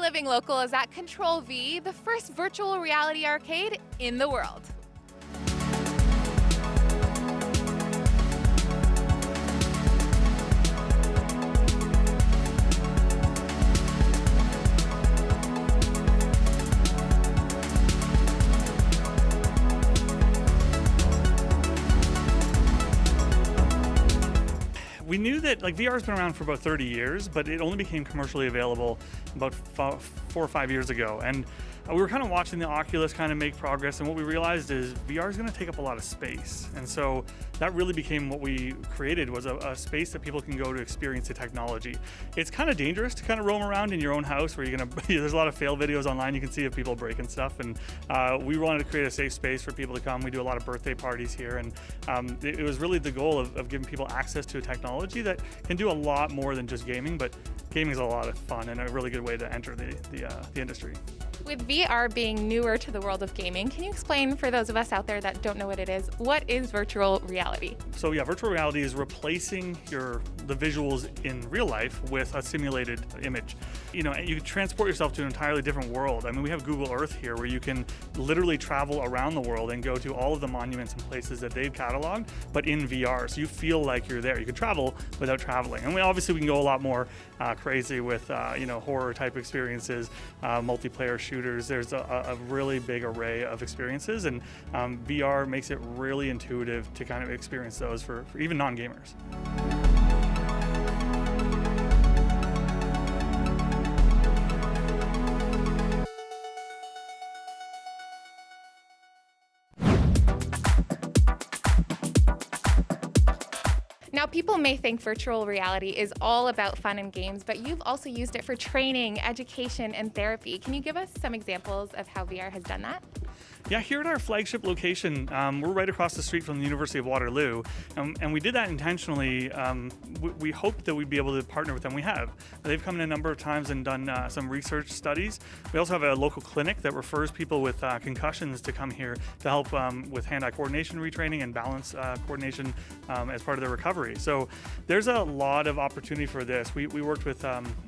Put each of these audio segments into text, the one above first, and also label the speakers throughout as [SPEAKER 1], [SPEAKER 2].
[SPEAKER 1] Living Local is at Ctrl V, the first virtual reality arcade in the world.
[SPEAKER 2] We knew that VR has been around for about 30 years, but it only became commercially available about 4 or 5 years ago. And we were kind of watching the Oculus kind of make progress, and what we realized is VR is going to take up a lot of space. And so that really became what we created, was a space that people can go to experience the technology. It's kind of dangerous to kind of roam around in your own house where there's a lot of fail videos online you can see of people breaking stuff. And we wanted to create a safe space for people to come. We do a lot of birthday parties here, and it was really the goal of giving people access to a technology that can do a lot more than just gaming, but gaming is a lot of fun and a really good way to enter the industry.
[SPEAKER 1] With VR being newer to the world of gaming, can you explain for those of us out there that don't know what it is, what is virtual reality?
[SPEAKER 2] So yeah, virtual reality is replacing the visuals in real life with a simulated image. You can transport yourself to an entirely different world. I mean, we have Google Earth here where you can literally travel around the world and go to all of the monuments and places that they've cataloged, but in VR. So you feel like you're there. You can travel without traveling. And we can go a lot more crazy with horror type experiences, multiplayer shooters. There's a really big array of experiences, and VR makes it really intuitive to kind of experience those for even non-gamers.
[SPEAKER 1] Now, people may think virtual reality is all about fun and games, but you've also used it for training, education, and therapy. Can you give us some examples of how VR has done that?
[SPEAKER 2] Yeah, here at our flagship location, we're right across the street from the University of Waterloo, and we did that intentionally. We hoped that we'd be able to partner with them. We have. They've come in a number of times and done some research studies. We also have a local clinic that refers people with concussions to come here to help with hand-eye coordination retraining and balance coordination as part of their recovery. So there's a lot of opportunity for this. We worked with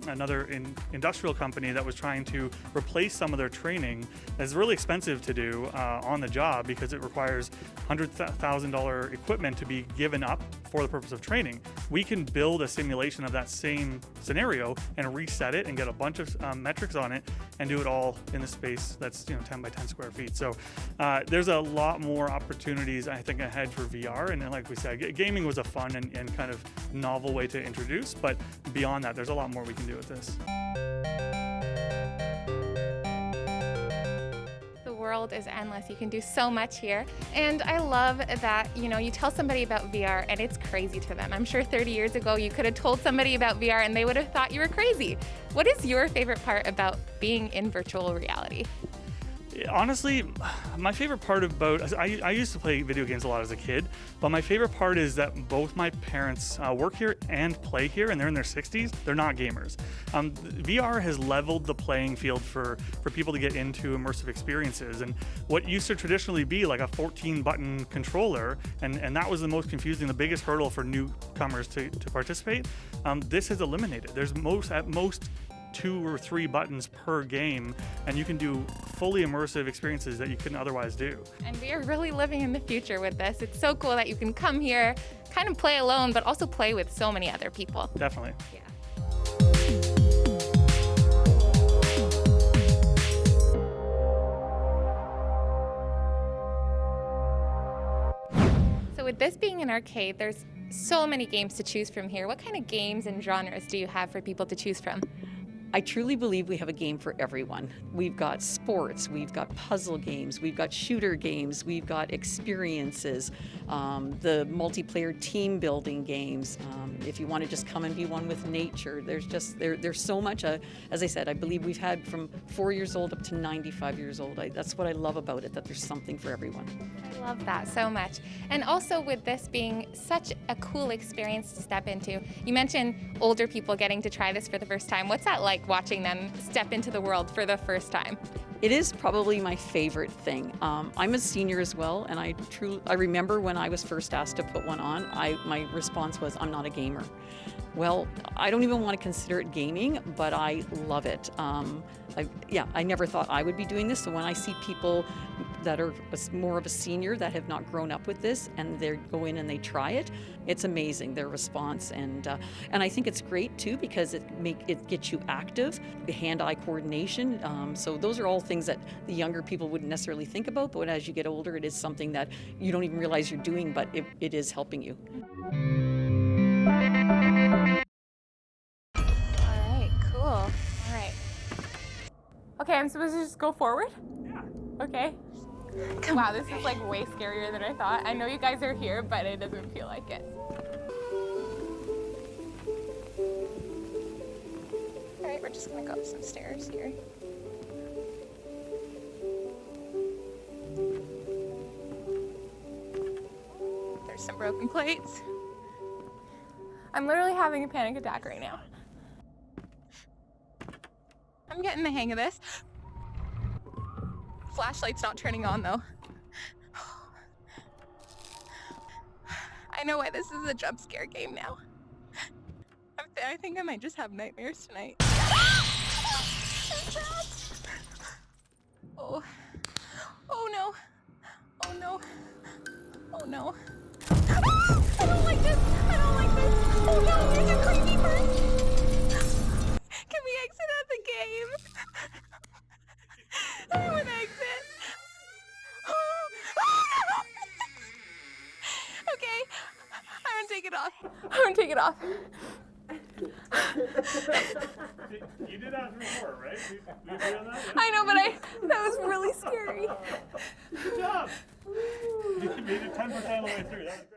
[SPEAKER 2] another industrial company that was trying to replace some of their training. It's really expensive to do on the job because it requires $100,000 equipment to be given up for the purpose of training. We can build a simulation of that same scenario and reset it and get a bunch of metrics on it and do it all in a space that's 10 by 10 square feet. So there's a lot more opportunities, I think, ahead for VR. And like we said, gaming was a fun and kind of novel way to introduce, but beyond that, there's a lot more we can do with this.
[SPEAKER 1] World is endless. You can do so much here. And I love that, you tell somebody about VR and it's crazy to them. I'm sure 30 years ago you could have told somebody about VR and they would have thought you were crazy. What is your favorite part about being in virtual reality?
[SPEAKER 2] Honestly, my favorite part about, I used to play video games a lot as a kid, but my favorite part is that both my parents work here and play here, and they're in their 60s. They're not gamers. VR has leveled the playing field for people to get into immersive experiences, and what used to traditionally be like a 14-button controller, and that was the most confusing, the biggest hurdle for newcomers to participate, this has eliminated. There's at most 2 or 3 buttons per game, and you can do fully immersive experiences that you couldn't otherwise do.
[SPEAKER 1] And we are really living in the future with this. It's so cool that you can come here, kind of play alone, but also play with so many other people.
[SPEAKER 2] Definitely.
[SPEAKER 1] Yeah. So with this being an arcade, there's so many games to choose from here. What kind of games and genres do you have for people to choose from?
[SPEAKER 3] I truly believe we have a game for everyone. We've got sports, we've got puzzle games, we've got shooter games, we've got experiences, the multiplayer team building games. If you want to just come and be one with nature, there's so much. As I said, I believe we've had from 4 years old up to 95 years old. That's what I love about it, that there's something for everyone.
[SPEAKER 1] I love that so much. And also with this being such a cool experience to step into, you mentioned older people getting to try this for the first time. What's that like like watching them step into the world for the first time?
[SPEAKER 3] It is probably my favorite thing. I'm a senior as well, and I remember when I was first asked to put one on, my response was, I'm not a gamer. Well, I don't even want to consider it gaming, but I love it. I never thought I would be doing this, so when I see people that are more of a senior that have not grown up with this and they go in and they try it, it's amazing, their response. And I think it's great too because it gets you active, the hand-eye coordination. So those are all things that the younger people wouldn't necessarily think about, but as you get older, it is something that you don't even realize you're doing, but it is helping you.
[SPEAKER 1] All right, cool. All right. Okay, I'm supposed to just go forward?
[SPEAKER 2] Yeah.
[SPEAKER 1] Okay. Wow, this is like way scarier than I thought. I know you guys are here, but it doesn't feel like it. All right, we're just gonna go up some stairs here. There's some broken plates. I'm literally having a panic attack right now. I'm getting the hang of this. Flashlight's not turning on though. I know why this is a jump scare game now. I think I might just have nightmares tonight. Oh. Oh no. Oh no. Oh no. I don't like this. I don't like this. Oh no, there's a creepy person. Can we exit out the game? I want to exit. Oh no. Okay. I'm gonna take it off. I'm gonna take it off.
[SPEAKER 2] You did that before, right? We agree on that?
[SPEAKER 1] I know, but that was really scary.
[SPEAKER 2] Good job. You made it 10% of the way through. That was great.